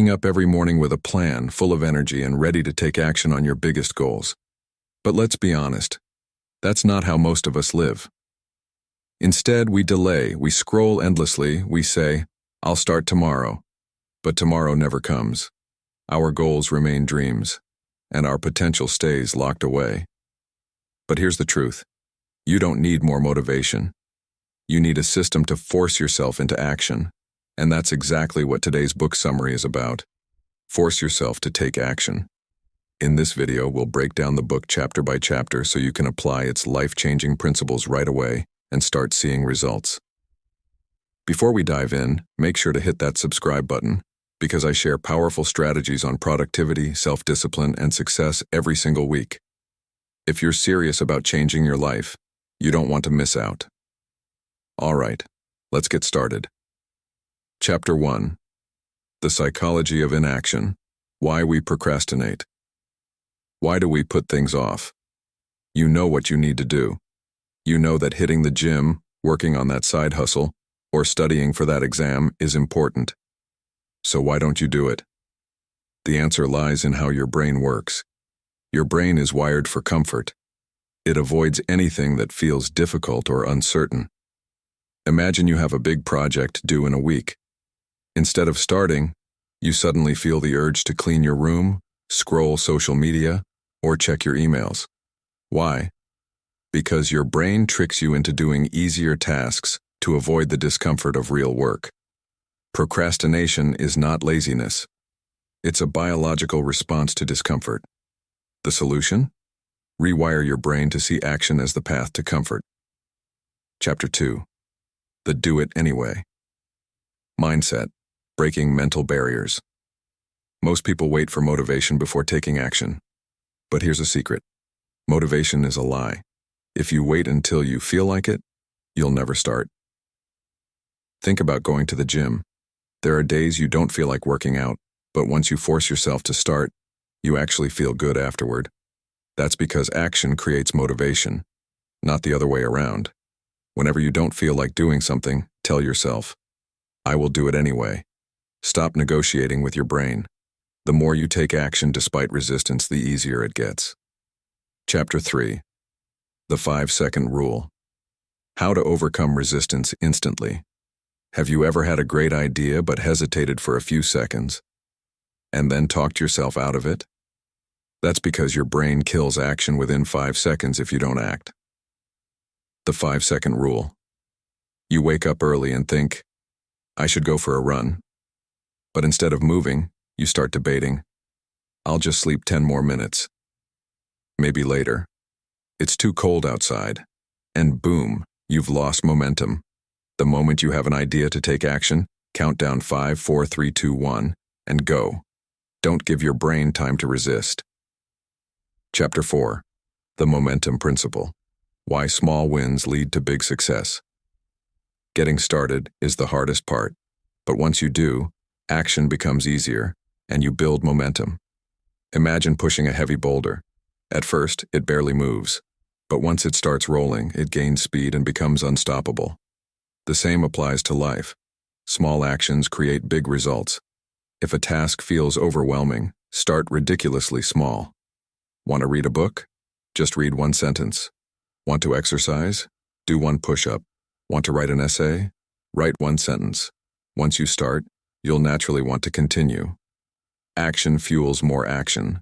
Waking up every morning with a plan, full of energy and ready to take action on your biggest goals. But let's be honest, that's not how most of us live. Instead, we delay, we scroll endlessly, we say, "I'll start tomorrow." But tomorrow never comes. Our goals remain dreams, and our potential stays locked away. But here's the truth. You don't need more motivation. You need a system to force yourself into action. And that's exactly what today's book summary is about. Force yourself to take action. In this video, we'll break down the book chapter by chapter so you can apply its life-changing principles right away and start seeing results. Before we dive in, make sure to hit that subscribe button, because I share powerful strategies on productivity, self-discipline, and success every single week. If you're serious about changing your life, you don't want to miss out. All right, let's get started. Chapter 1. The Psychology of Inaction. Why we procrastinate. Why do we put things off? You know what you need to do. You know that hitting the gym, working on that side hustle, or studying for that exam is important. So why don't you do it? The answer lies in how your brain works. Your brain is wired for comfort. It avoids anything that feels difficult or uncertain. Imagine you have a big project due in a week. Instead of starting, you suddenly feel the urge to clean your room, scroll social media, or check your emails. Why? Because your brain tricks you into doing easier tasks to avoid the discomfort of real work. Procrastination is not laziness. It's a biological response to discomfort. The solution? Rewire your brain to see action as the path to comfort. Chapter 2. The Do It Anyway. Mindset. Breaking mental barriers. Most people wait for motivation before taking action. But here's a secret. Motivation is a lie. If you wait until you feel like it, you'll never start. Think about going to the gym. There are days you don't feel like working out, but once you force yourself to start, you actually feel good afterward. That's because action creates motivation, not the other way around. Whenever you don't feel like doing something, tell yourself, "I will do it anyway." Stop negotiating with your brain. The more you take action despite resistance, the easier it gets. Chapter 3. The 5-second rule. How to overcome resistance instantly. Have you ever had a great idea but hesitated for a few seconds, and then talked yourself out of it? That's because your brain kills action within 5 seconds if you don't act. The 5-second rule. You wake up early and think, "I should go for a run." But instead of moving, you start debating, "I'll just sleep 10 more minutes. Maybe later. It's too cold outside." And boom, you've lost momentum. The moment you have an idea to take action, count down 5, 4, 3, 2, 1, and go. Don't give your brain time to resist. Chapter 4. The Momentum Principle. Why small wins lead to big success. Getting started is the hardest part, but once you do, action becomes easier, and you build momentum. Imagine pushing a heavy boulder. At first, it barely moves, but once it starts rolling, it gains speed and becomes unstoppable. The same applies to life. Small actions create big results. If a task feels overwhelming, start ridiculously small. Want to read a book? Just read one sentence. Want to exercise? Do one push-up. Want to write an essay? Write one sentence. Once you start, you'll naturally want to continue. Action fuels more action.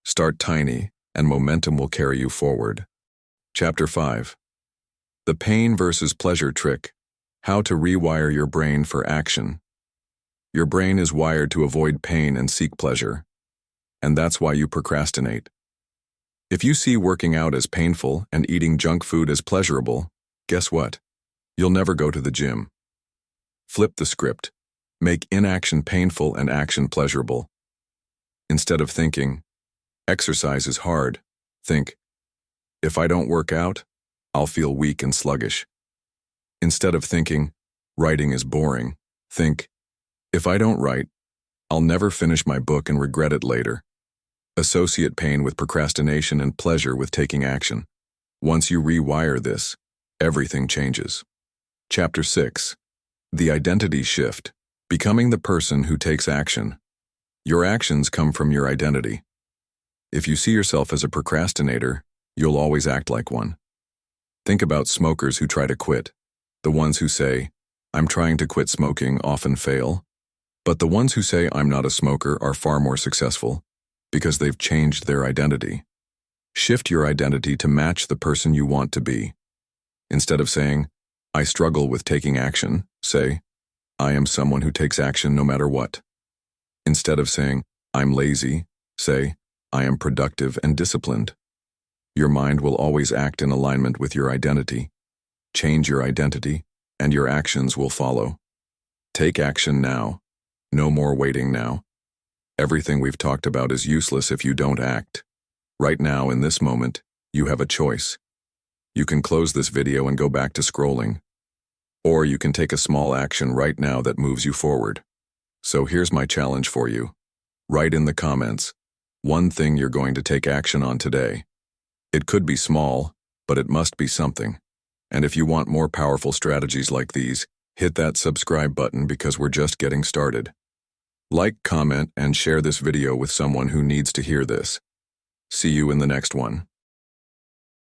Start tiny, and momentum will carry you forward. Chapter 5. The Pain versus Pleasure Trick. How to rewire your brain for action. Your brain is wired to avoid pain and seek pleasure. And that's why you procrastinate. If you see working out as painful and eating junk food as pleasurable, guess what? You'll never go to the gym. Flip the script. Make inaction painful and action pleasurable. Instead of thinking, "Exercise is hard," think, "If I don't work out, I'll feel weak and sluggish." Instead of thinking, "Writing is boring," think, "If I don't write, I'll never finish my book and regret it later." Associate pain with procrastination and pleasure with taking action. Once you rewire this, everything changes. Chapter 6. The Identity Shift. Becoming the person who takes action. Your actions come from your identity. If you see yourself as a procrastinator, you'll always act like one. Think about smokers who try to quit. The ones who say, "I'm trying to quit smoking," often fail. But the ones who say, "I'm not a smoker," are far more successful because they've changed their identity. Shift your identity to match the person you want to be. Instead of saying, "I struggle with taking action," say, "I am someone who takes action no matter what." Instead of saying, "I'm lazy," say, "I am productive and disciplined." Your mind will always act in alignment with your identity. Change your identity, and your actions will follow. Take action now. No more waiting now. Everything we've talked about is useless if you don't act. Right now, in this moment, you have a choice. You can close this video and go back to scrolling. Or you can take a small action right now that moves you forward. So here's my challenge for you. Write in the comments one thing you're going to take action on today. It could be small, but it must be something. And if you want more powerful strategies like these, hit that subscribe button because we're just getting started. Like, comment, and share this video with someone who needs to hear this. See you in the next one.